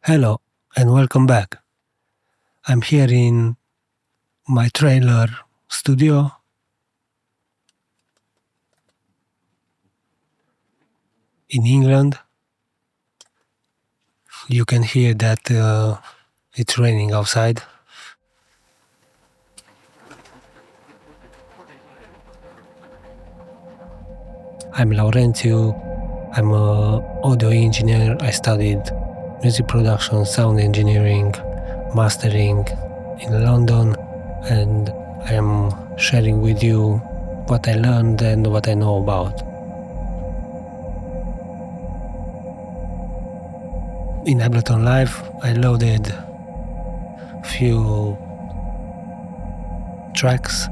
Hello and welcome back. I'm here in my trailer studio in England. You can hear that it's raining outside. I'm Laurentio. I'm an audio engineer. I studied music production, sound engineering, mastering in London, and I am sharing with you what I learned and what I know about. In Ableton Live, I loaded few tracks.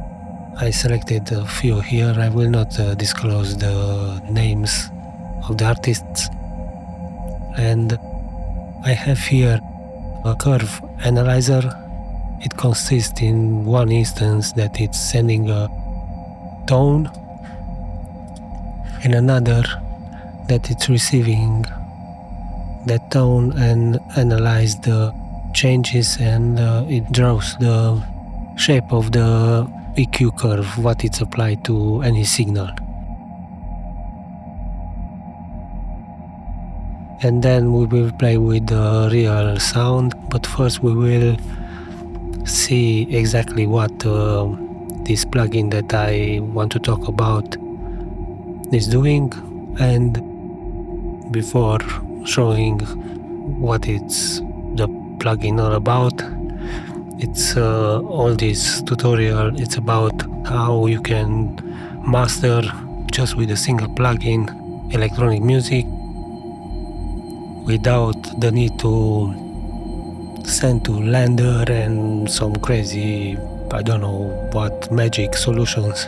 I selected a few here. I will not disclose the names of the artists. And I have here a curve analyzer. It consists in one instance that it's sending a tone, and another that it's receiving that tone and analyze the changes, and it draws the shape of the EQ curve, what it's applied to any signal. And then we will play with the real sound, but first we will see exactly what this plugin that I want to talk about is doing. And before showing what it's the plugin all about, it's all this tutorial, it's about how you can master just with a single plugin electronic music without the need to send to Lander and some crazy, I don't know what, magic solutions.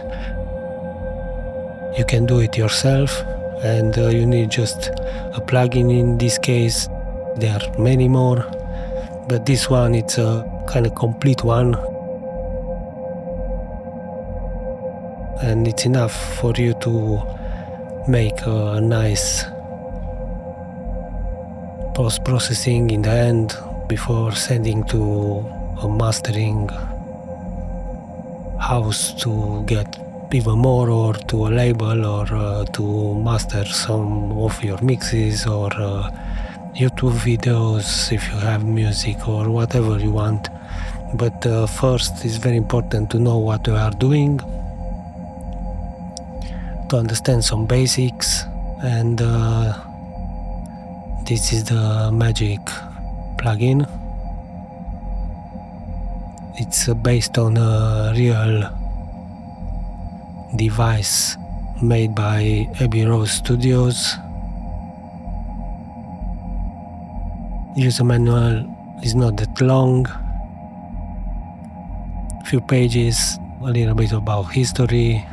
You can do it yourself, and you need just a plugin. In this case there are many more, but this one, it's a kind of complete one, and it's enough for you to make a nice post-processing in the end before sending to a mastering house to get even more, or to a label, or to master some of your mixes, or YouTube videos if you have music, or whatever you want. But first it's very important to know what you are doing, to understand some basics, and this is the Magic plugin. It's based on a real device made by Abbey Road Studios. User manual is not that long, few pages, a little bit about history,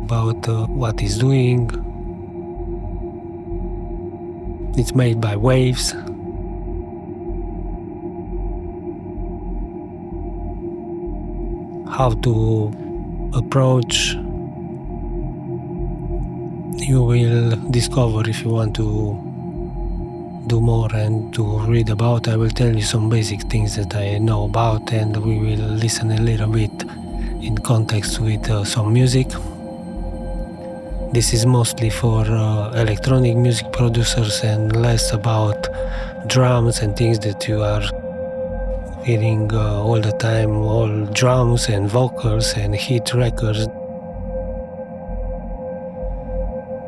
about what it's doing. It's made by Waves. How to approach, you will discover if you want to do more and to read about. I will tell you some basic things that I know about, and we will listen a little bit in context with some music. This is mostly for electronic music producers and less about drums and things that you are hearing all the time, all drums and vocals and hit records.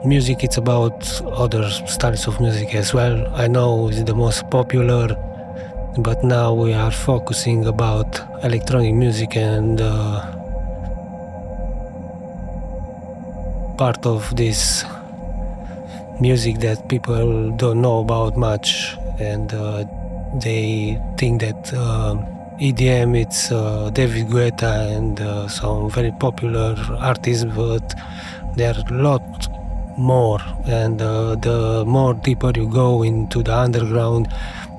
Music, it's about other styles of music as well. I know it's the most popular, but now we are focusing about electronic music, and part of this music that people don't know about much, and they think that EDM, it's David Guetta and some very popular artists, but there are a lot more, and the more deeper you go into the underground,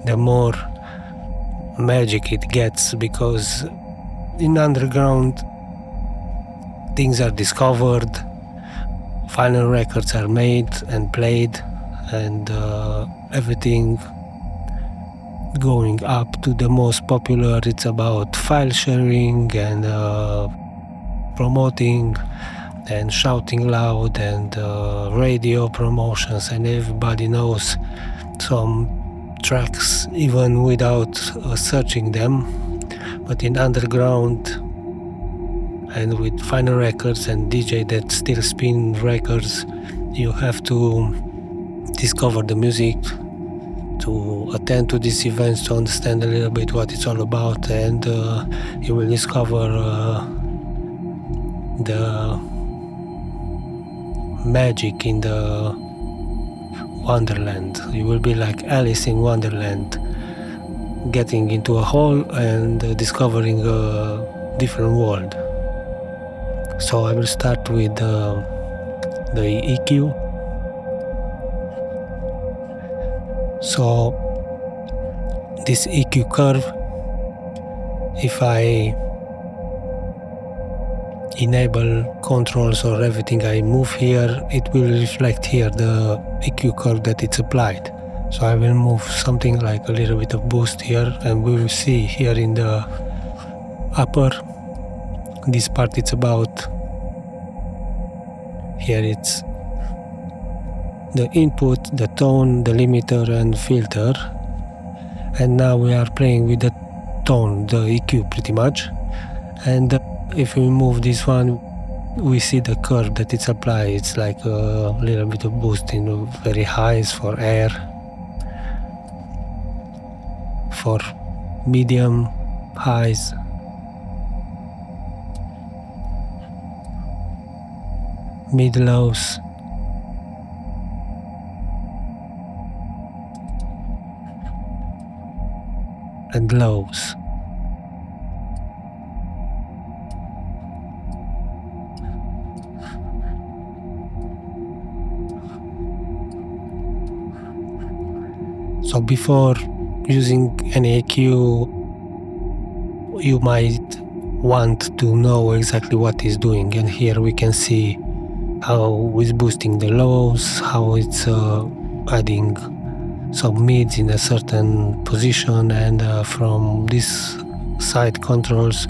the more magic it gets, because in underground things are discovered final records are made and played, and everything going up to the most popular. It's about file sharing and promoting and shouting loud and radio promotions, and everybody knows some tracks even without searching them. But in underground and with final records and DJ that still spin records, you have to discover the music, to attend to these events, to understand a little bit what it's all about, and you will discover the magic in the Wonderland. You will be like Alice in Wonderland, getting into a hall and discovering a different world. So I will start with the EQ. So this EQ curve, if I enable controls or everything I move here, it will reflect here the EQ curve that it's applied. So I will move something like a little bit of boost here, and we will see here in the upper, this part it's about, here it's the input, the tone, the limiter and filter, and now we are playing with the tone, the EQ pretty much. And if we move this one, we see the curve that it's applied. It's like a little bit of boost in very highs for air, for medium highs, mid lows, and lows. So before using any EQ, you might want to know exactly what it's doing, and here we can see how it's boosting the lows, how it's adding some mids in a certain position, and from this side controls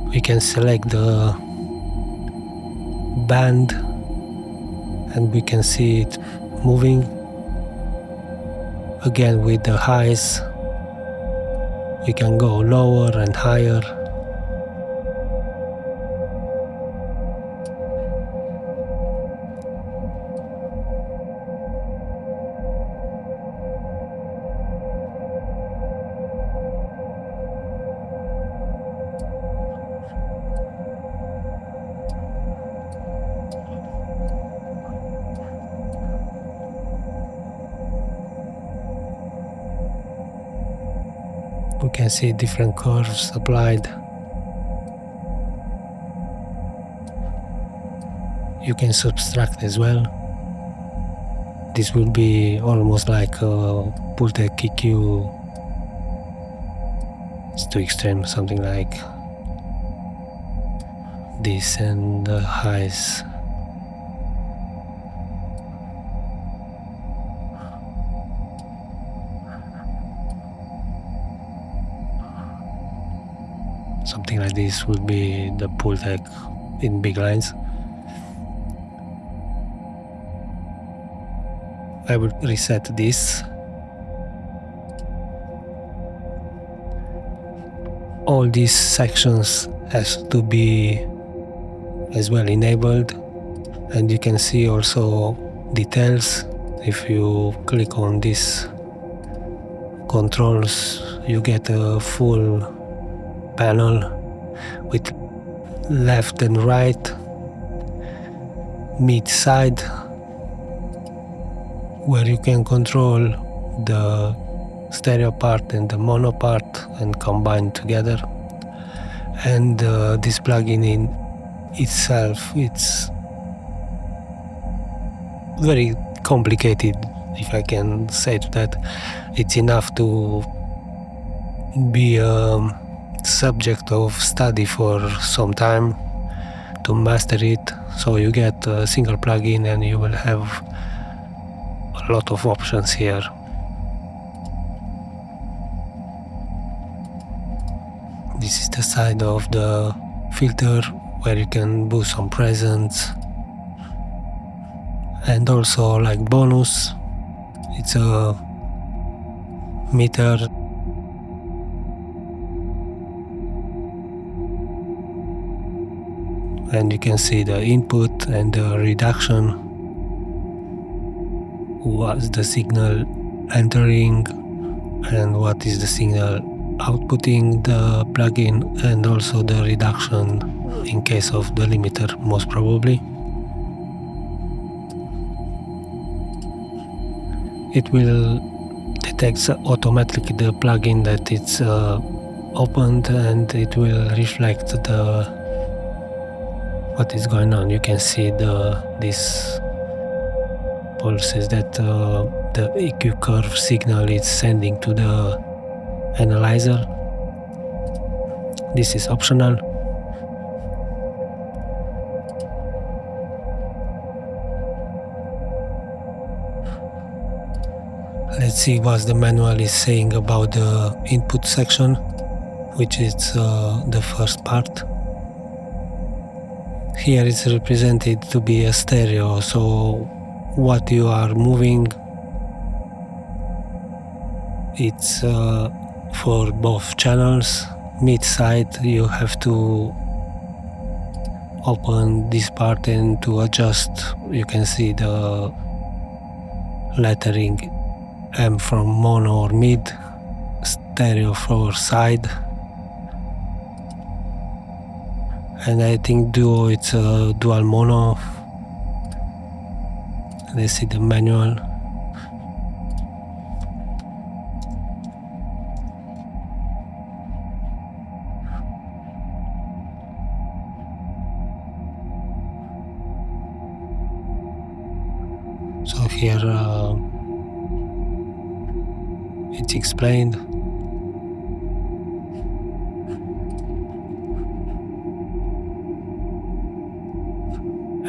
we can select the band and we can see it moving. Again, with the highs we can go lower and higher. We can see different curves applied. You can subtract as well. This will be almost like a Pultec EQ. It's too extreme, something like this, and the highs. Something like this would be the Pultec in big lines. I will reset this. All these sections has to be as well enabled, and you can see also details. If you click on this controls, you get a full panel with left and right, mid side, where you can control the stereo part and the mono part and combine together. And this plugin in itself, it's very complicated, if I can say that. It's enough to be subject of study for some time to master it. So you get a single plugin and you will have a lot of options here. This is the side of the filter where you can boost some presence. And also, like bonus, it's a meter. And you can see the input and the reduction, what's the signal entering and what is the signal outputting the plugin, and also the reduction in case of the limiter, most probably. It will detect automatically the plugin that it's opened, and it will reflect what is going on. You can see this pulses that the EQ curve signal is sending to the analyzer. This is optional. Let's see what the manual is saying about the input section, which is the first part. Here it's represented to be a stereo, so what you are moving, it's for both channels. Mid side you have to open this part and to adjust. You can see the lettering M from mono or mid, stereo for side, and I think duo, it's a dual mono. Let's see the manual. So here it's explained.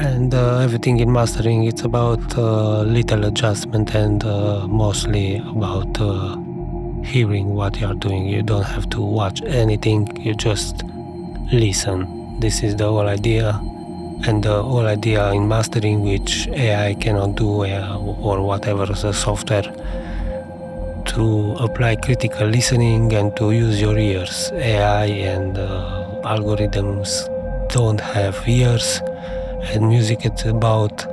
And everything in mastering, it's about little adjustment and mostly about hearing what you are doing. You don't have to watch anything, you just listen. This is the whole idea, and the whole idea in mastering, which AI cannot do, or whatever the software, to apply critical listening and to use your ears. AI and algorithms don't have ears, and music, it's about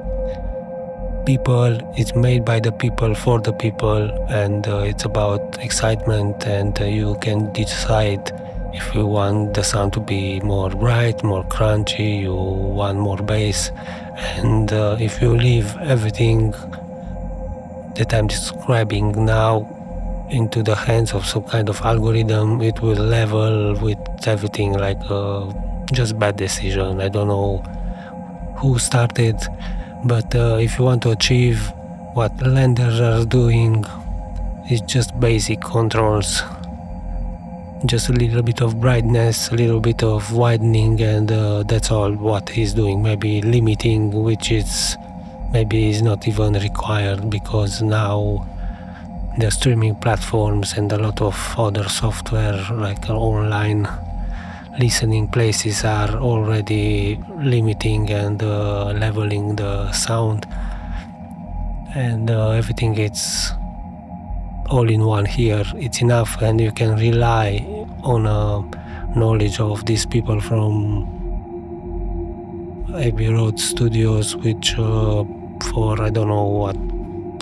people. It's made by the people for the people, and it's about excitement, and you can decide if you want the sound to be more bright, more crunchy, you want more bass, and if you leave everything that I'm describing now into the hands of some kind of algorithm, it will level with everything, like just bad decision. I don't know who started, but if you want to achieve what lenders are doing, it's just basic controls, just a little bit of brightness, a little bit of widening, and that's all what he's doing. Maybe limiting, which is maybe is not even required, because now the streaming platforms and a lot of other software, like online listening places, are already limiting and leveling the sound, and everything, it's all in one here. It's enough, and you can rely on knowledge of these people from Abbey Road Studios, which for I don't know what,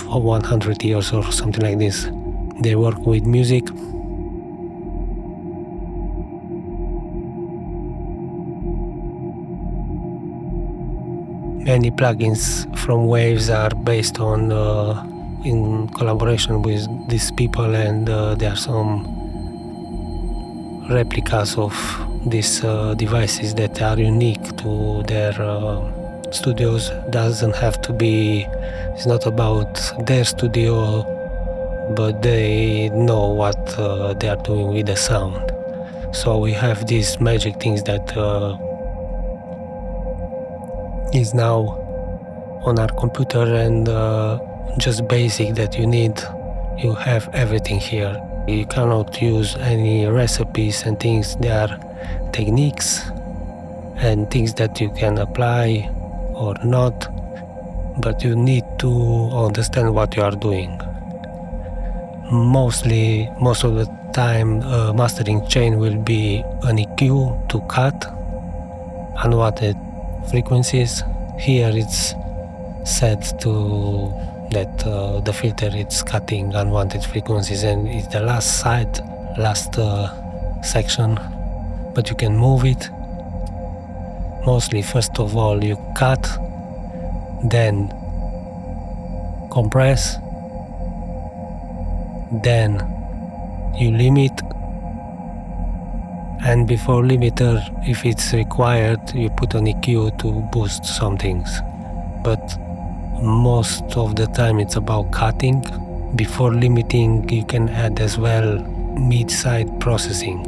for 100 years or something like this, they work with music. Many plugins from Waves are based on in collaboration with these people, and there are some replicas of these devices that are unique to their studios. Doesn't have to be, it's not about their studio, but they know what they are doing with the sound. So we have these magic things that is now on our computer, and just basic that you need, you have everything here. You cannot use any recipes and things. There are techniques and things that you can apply or not, but you need to understand what you are doing. Most of the time, mastering chain will be an EQ to cut unwanted frequencies. Here it's set to that the filter is cutting unwanted frequencies, and it's the last section, but you can move it. Mostly, first of all, you cut, then compress, then you limit, and before limiter, if it's required, you put an EQ to boost some things. But most of the time it's about cutting. Before limiting, you can add as well mid-side processing,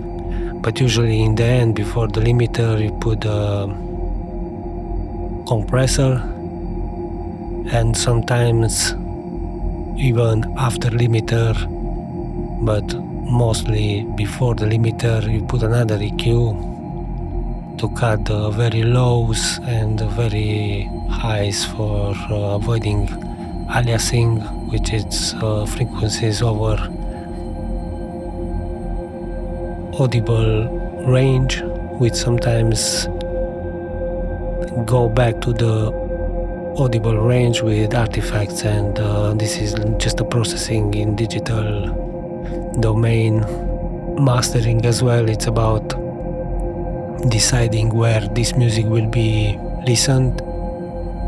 but usually in the end, before the limiter, you put a compressor, and sometimes even after limiter, but mostly before the limiter, you put another EQ to cut the very lows and the very highs for avoiding aliasing, which is frequencies over audible range, which sometimes go back to the audible range with artifacts, and this is just a processing in digital domain. Mastering as well, it's about deciding where this music will be listened,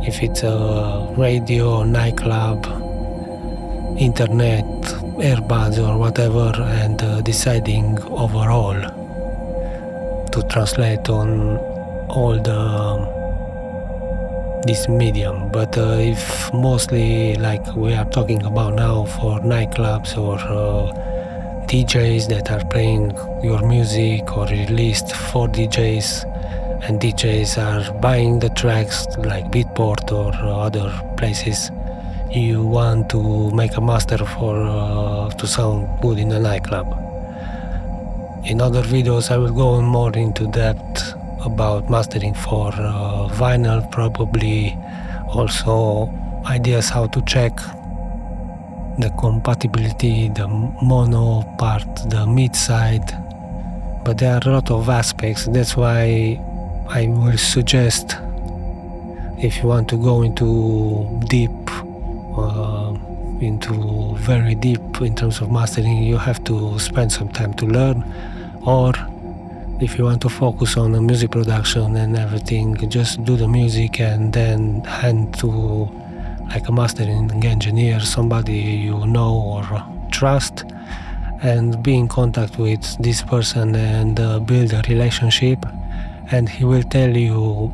if it's a radio, nightclub, internet, earbuds or whatever, and deciding overall to translate on all this medium. But if mostly like we are talking about now for nightclubs or DJs that are playing your music, or released for DJs, and DJs are buying the tracks like Beatport or other places, you want to make a master for to sound good in a nightclub. In other videos I will go more into depth about mastering for vinyl, probably also ideas how to check the compatibility, the mono part, the mid side, but there are a lot of aspects. That's why I will suggest, if you want to go into very deep in terms of mastering, you have to spend some time to learn, or if you want to focus on the music production and everything, just do the music and then hand to like a mastering engineer, somebody you know or trust, and be in contact with this person and build a relationship, and he will tell you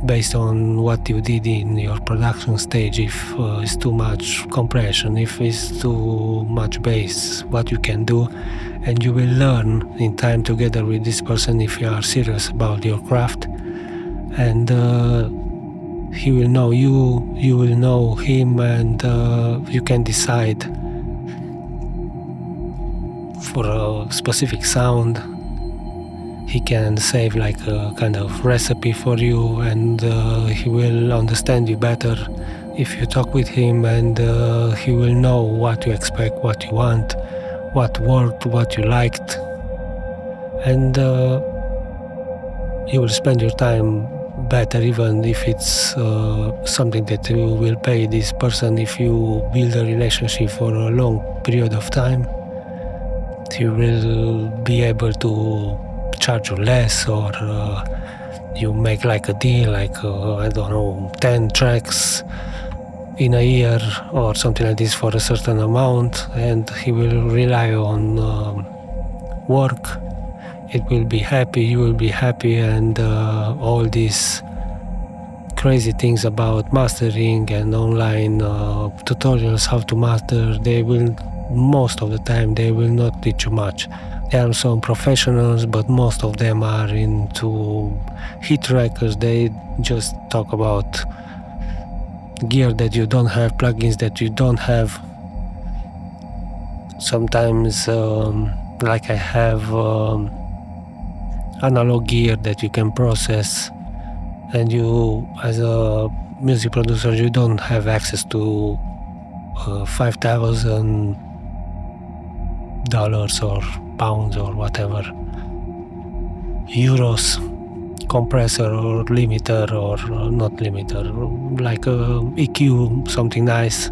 based on what you did in your production stage, if it's too much compression, if it's too much bass, what you can do, and you will learn in time together with this person if you are serious about your craft, and he will know you, you will know him, and you can decide for a specific sound. He can save like a kind of recipe for you, and he will understand you better if you talk with him, and he will know what to expect, what you want, what worked, what you liked, and you will spend your time better, even if it's something that you will pay this person. If you build a relationship for a long period of time, you will be able to charge you less, or you make like a deal, like I don't know, 10 tracks in a year or something like this for a certain amount, and he will rely on work. It will be happy, you will be happy, and all these crazy things about mastering and online tutorials how to master, they will, most of the time, they will not teach you much. There are some professionals, but most of them are into hit records. They just talk about gear that you don't have, plugins that you don't have. Sometimes, like I have analog gear that you can process, and you, as a music producer, you don't have access to $5,000 or pounds or whatever, euros compressor or limiter, or not limiter, like a EQ, something nice.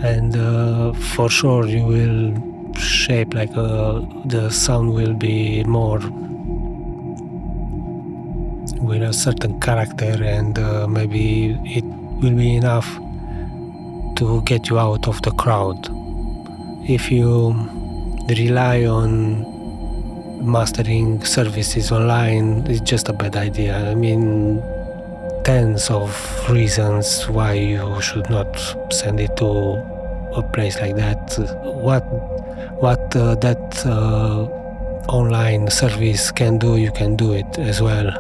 And for sure you will shape like the sound will be more with a certain character, and maybe it will be enough to get you out of the crowd. If you rely on mastering services online, it's just a bad idea. I mean, tens of reasons why you should not send it to a place like that. What that online service can do, you can do it as well,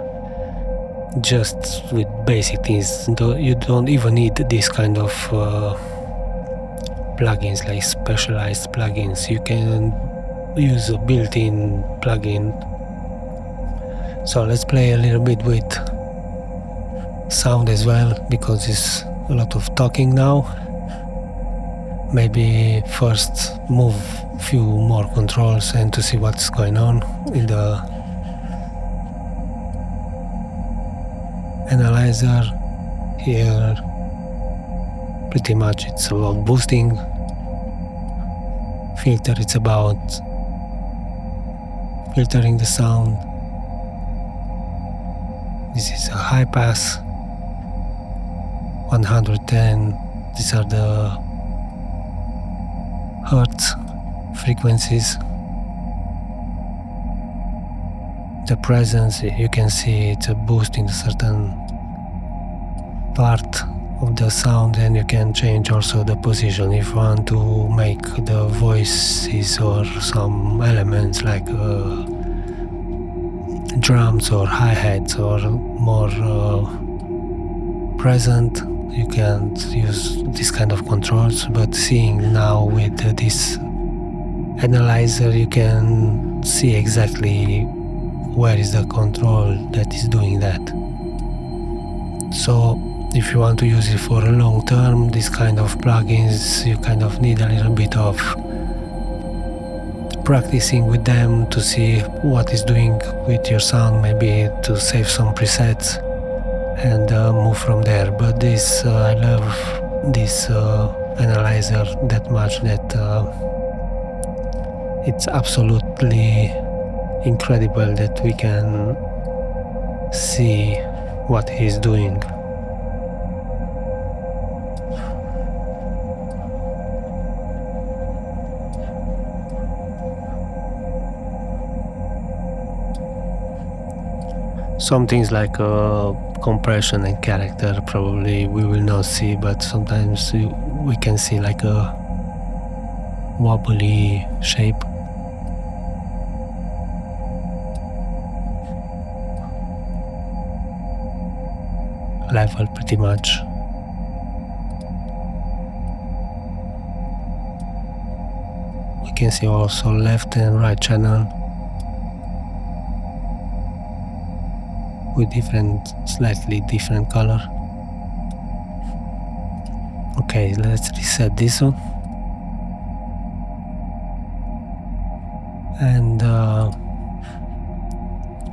just with basic things. You don't even need this kind of plugins, like specialized plugins. You can use a built-in plugin. So let's play a little bit with sound as well, because it's a lot of talking now. Maybe first move a few more controls and to see what's going on in the analyzer. Here pretty much it's about boosting. Filter, it's about filtering the sound. This is a high pass, 110. These are the hertz frequencies. The presence, you can see it's a boost in a certain part of the sound, and you can change also the position if you want to make the voices or some elements like drums or hi-hats or more present. You can use this kind of controls, but seeing now with this analyzer, you can see exactly where is the control that is doing that. So if you want to use it for a long term, this kind of plugins, you kind of need a little bit of practicing with them to see what is doing with your sound, maybe to save some presets and move from there. But this I love this analyzer that much that it's absolutely incredible that we can see what he's doing. Some things like compression and character probably we will not see, but sometimes we can see like a wobbly shape. Level pretty much. We can see also left and right channel with slightly different color. Okay, let's reset this one. And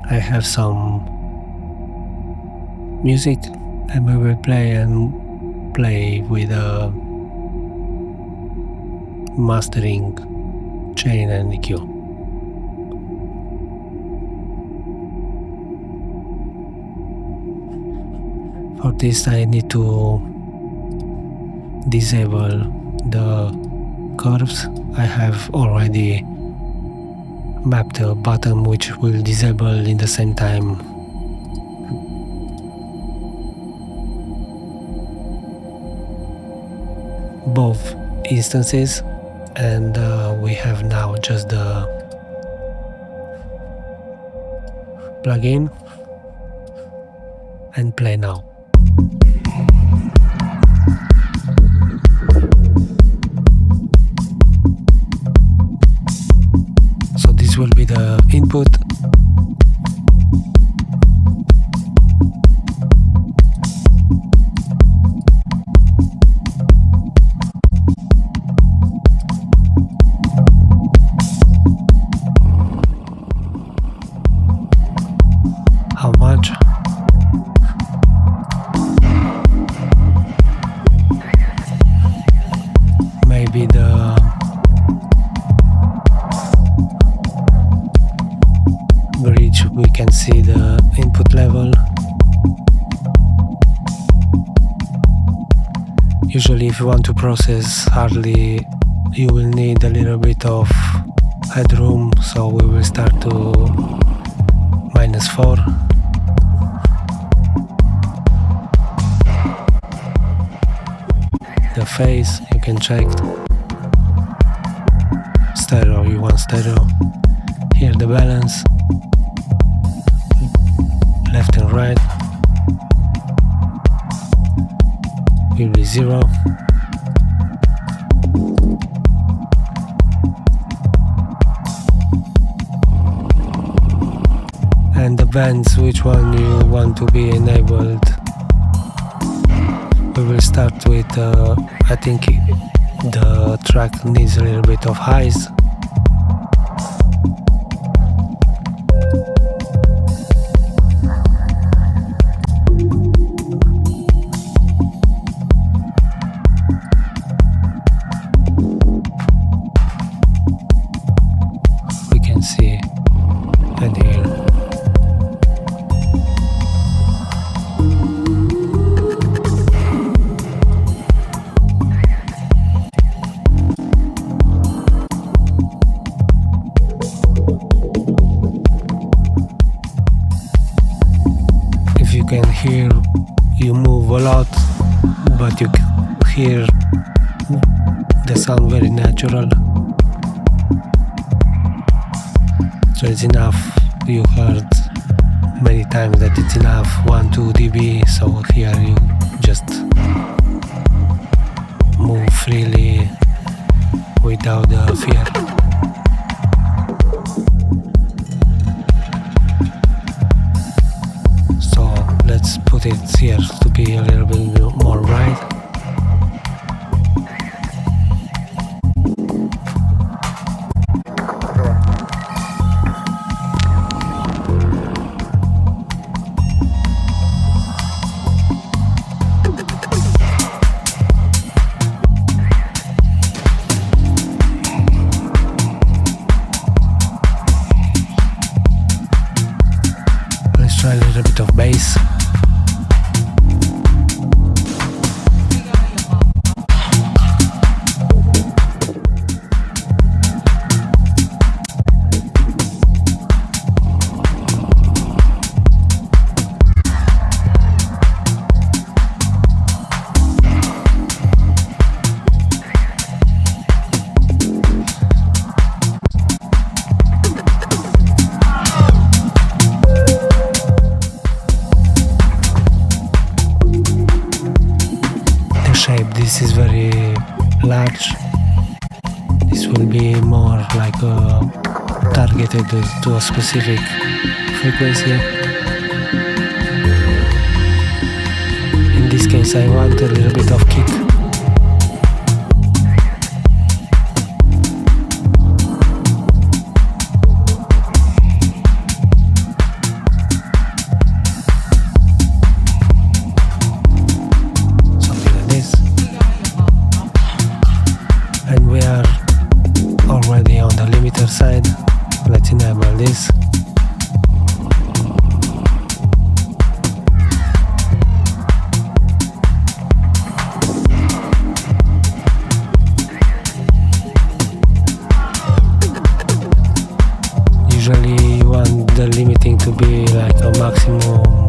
I have some music, and we will play with a mastering chain and EQ. For this I need to disable the curves. I have already mapped a button which will disable in the same time both instances, and we have now just the plug in and play now. So this will be the input. How much? Maybe the bridge, we can see the input level. Usually if you want to process hardly, you will need a little bit of headroom, so we will start to -4. The phase, you can check. Stereo, you want stereo. Here the balance, left and right will be 0. And the bands, which one you want to be enabled. We will start with, I think the track needs a little bit of highs. We can see and hear. You can hear you move a lot, but you hear the sound very natural. So it's enough. You heard many times that it's enough 1-2 dB, so here you just move freely without the fear. Let's put it here to be a little bit more right. Let's try a little bit of bass. This is very large. This will be more like targeted to a specific frequency. In this case I want a little bit of kick. Side. Let's enable this. Usually you want the limiting to be like a maximum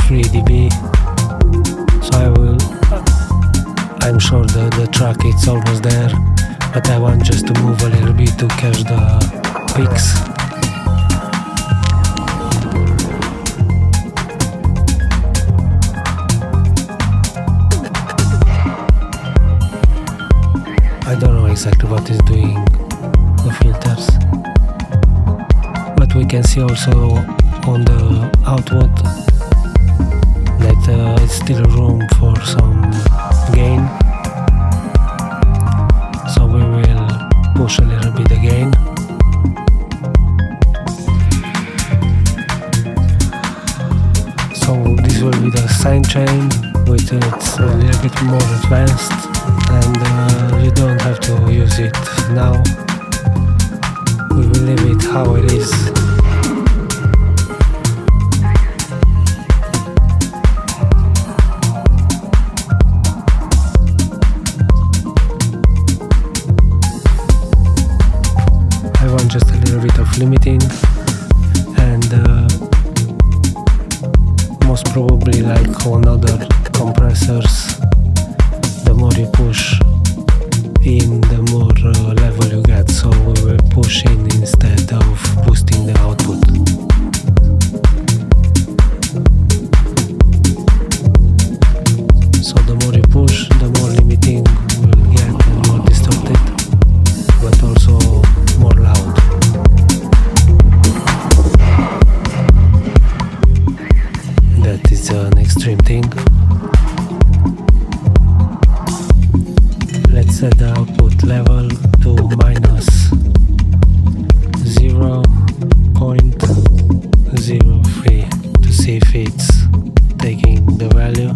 3 dB. So I'm sure the track it's almost there, but I want just to move a little bit to catch the peaks. exactly what is doing the filters. But we can see also on the output that it's still room for some gain, so we will push a little bit again. So this will be the sine chain, which it's a little bit more advanced, and you don't have to use it now. We will leave it how it is. I want just a little bit of limiting, and most probably, like on other compressors, the more you push in, the more level you get, so we will push in instead of boosting the output. So the more you push, the more limiting will get and more distorted, but also more loud. That is an extreme thing. Let's set the output level to -0.03 to see if it's taking the value.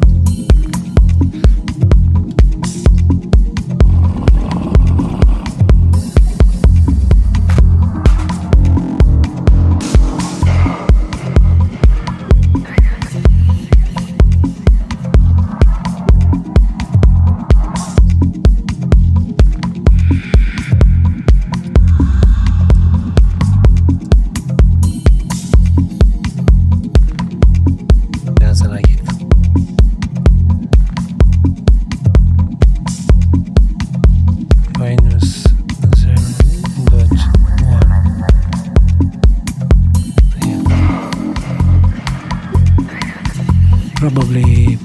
Probably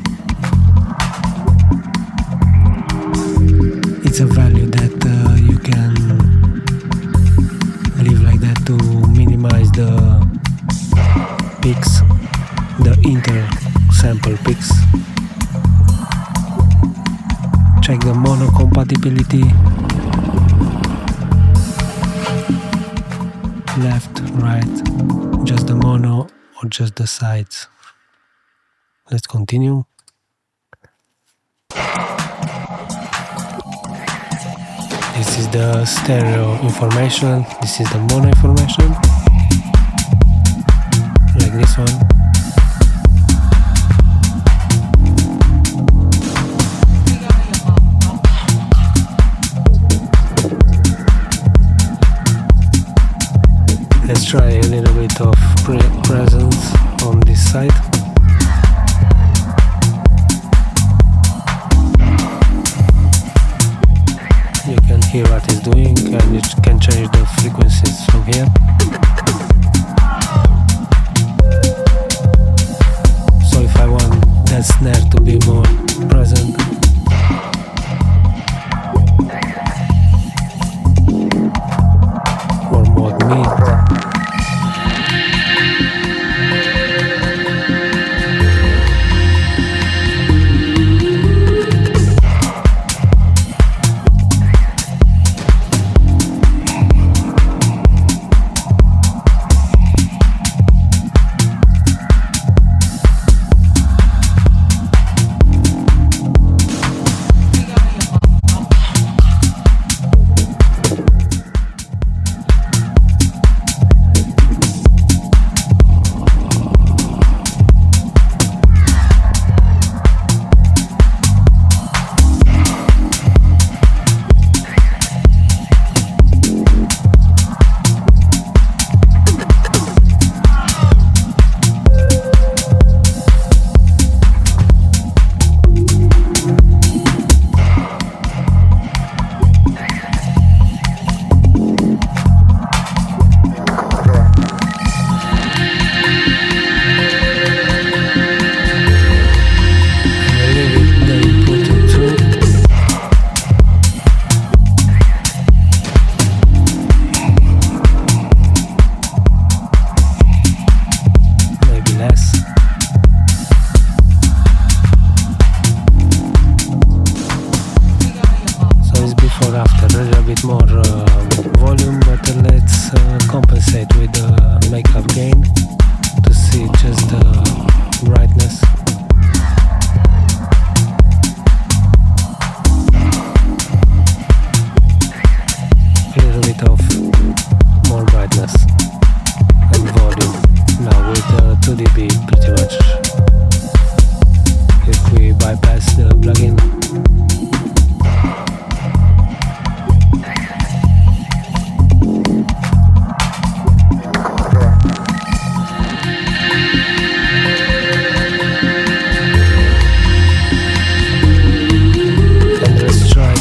it's a value that you can leave like that to minimize the peaks, the inter-sample peaks. Check the mono compatibility, left, right, just the mono or just the sides. Let's continue. This is the stereo information, this is the mono information, like this one. Let's try a little bit of presence on this side. You can hear what it's doing, and you can change the frequencies from here. So if I want that snare to be more present, or more mid,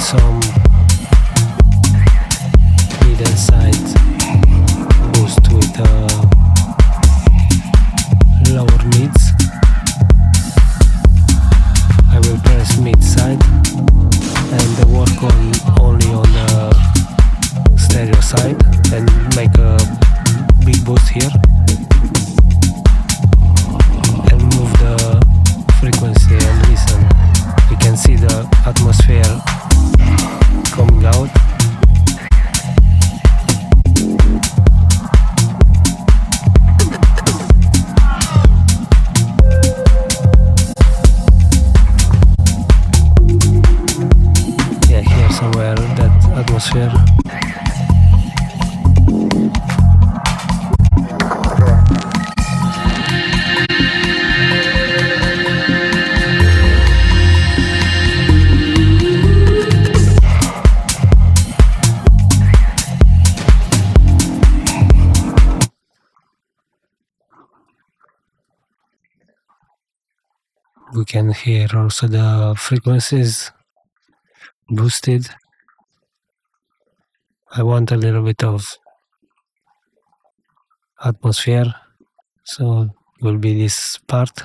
some middle side boost with lower mids. I will press mid side and work only on the stereo side and make a big boost here and move the frequency and listen. You can see the atmosphere coming out. Yeah, here somewhere that atmosphere. We can hear also the frequencies boosted. I want a little bit of atmosphere, so will be this part.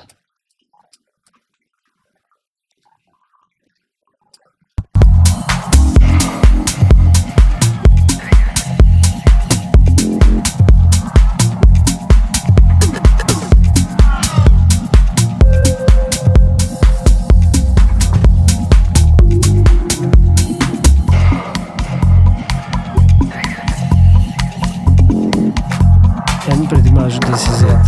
And pretty much this is it.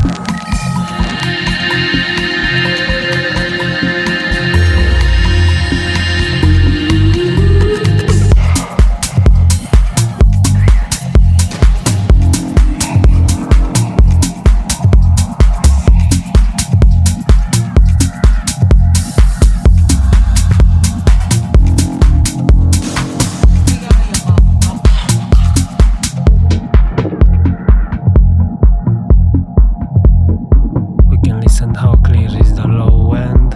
And how clear is the low end.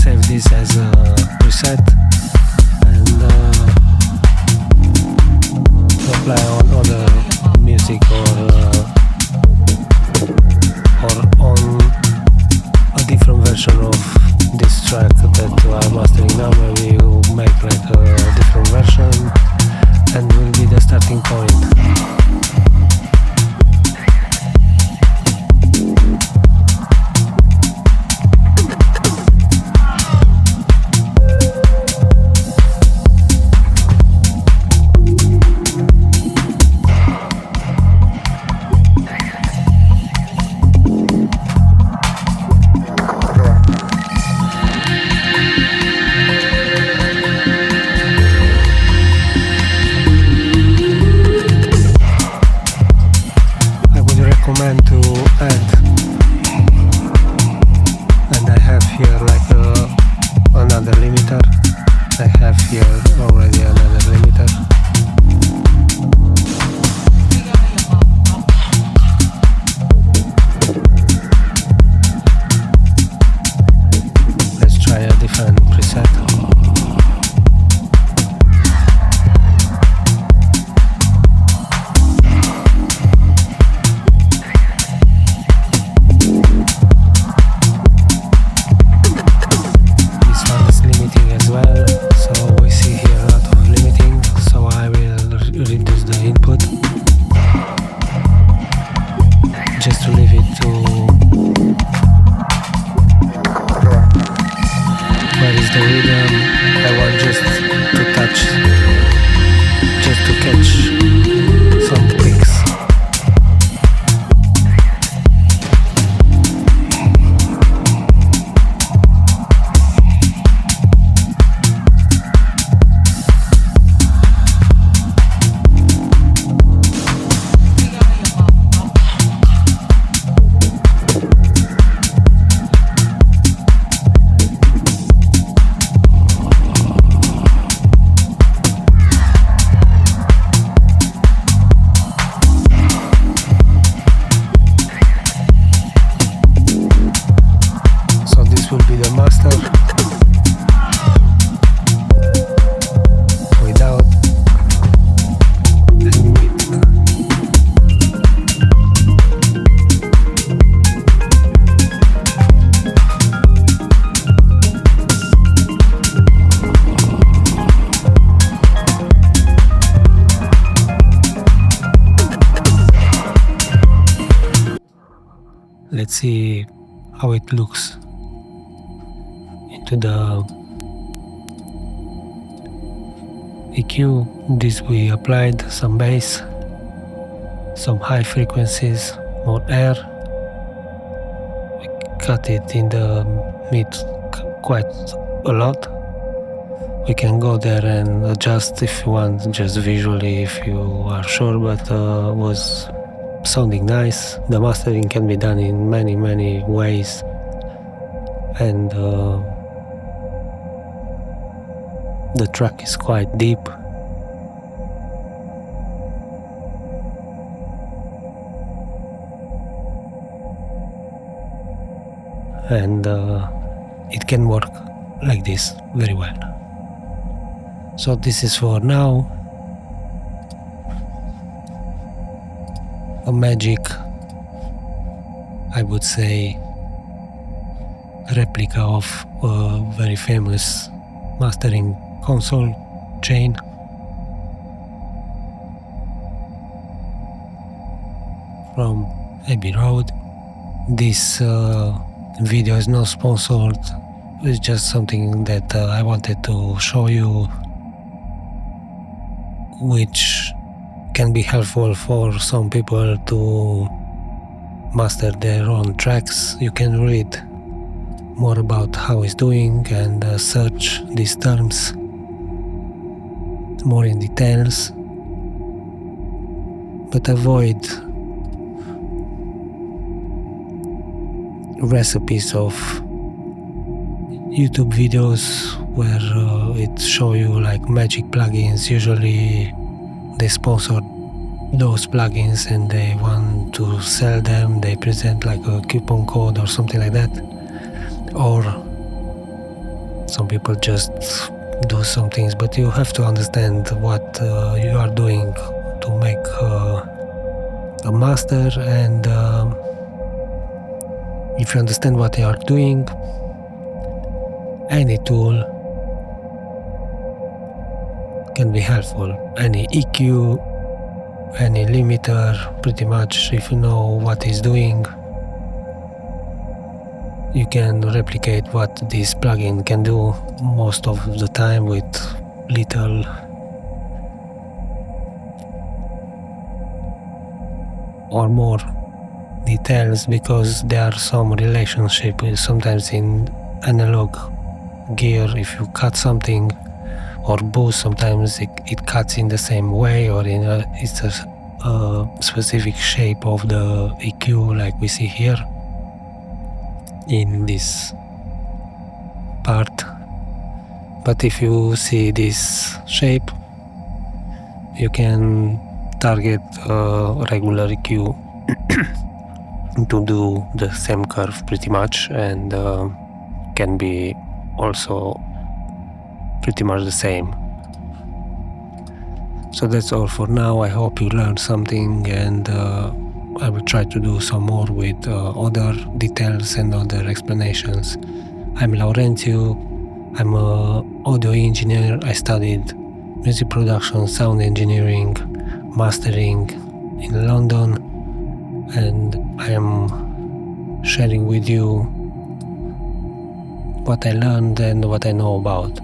Save this as a preset and apply on other music or let's see how it looks into the EQ. This we applied some bass, some high frequencies, more air. We cut it in the mid quite a lot. We can go there and adjust if you want, just visually if you are sure, but was sounding nice. The mastering can be done in many ways, and the track is quite deep. And it can work like this very well. So this is for now a magic, I would say, replica of a very famous mastering console chain. From Abbey Road. This video is not sponsored, it's just something that I wanted to show you, which can be helpful for some people to master their own tracks. You can read more about how it's doing and search these terms more in details, but avoid recipes of YouTube videos where it show you like magic plugins. Usually they sponsor those plugins and they want to sell them. They present like a coupon code or something like that, or some people just do some things, but you have to understand what you are doing to make a master, and if you understand what you are doing, any tool can be helpful. Any EQ, any limiter, pretty much, if you know what it's doing, you can replicate what this plugin can do most of the time with little or more details, because there are some relationship sometimes in analog gear. If you cut something or boost, sometimes it cuts in the same way, or it's a specific shape of the EQ, like we see here in this part. But if you see this shape, you can target a regular EQ to do the same curve pretty much, and can be also pretty much the same. So that's all for now. I hope you learned something, and I will try to do some more with other details and other explanations. I'm Laurențiu. I'm an audio engineer. I studied music production, sound engineering, mastering in London, and I am sharing with you what I learned and what I know about.